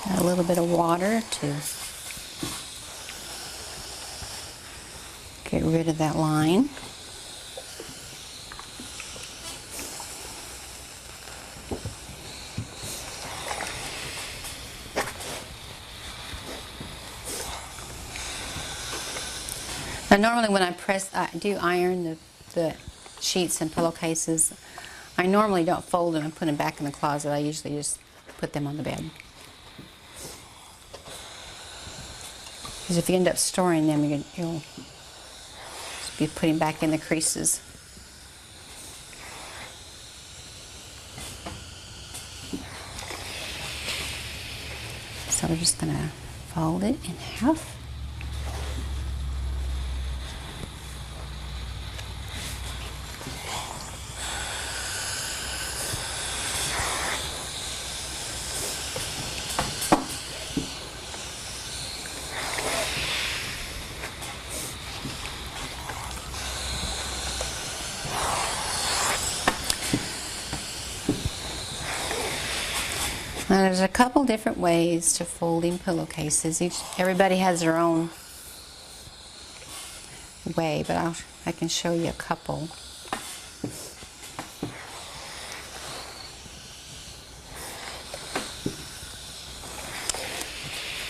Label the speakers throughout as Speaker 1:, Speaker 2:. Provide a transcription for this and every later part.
Speaker 1: Add a little bit of water to get rid of that line. Now normally when I do iron the sheets and pillowcases, I normally don't fold them and put them back in the closet. I usually just put them on the bed. Because if you end up storing them, you'll just be putting back in the creases. So we're just going to fold it in half. Now there's a couple different ways to folding pillowcases. Everybody has their own way, but I can show you a couple.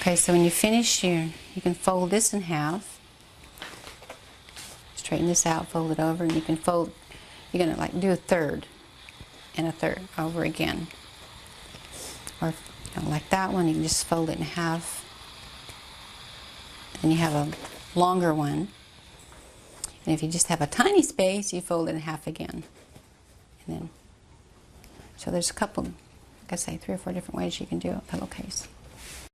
Speaker 1: Okay, so when you finish you can fold this in half. Straighten this out, fold it over, and you can fold, you're gonna like do a third and a third over again. Or if you don't like that one, you can just fold it in half. And you have a longer one. And if you just have a tiny space, you fold it in half again. And then, so there's a couple, like I say, 3 or 4 different ways you can do a pillowcase.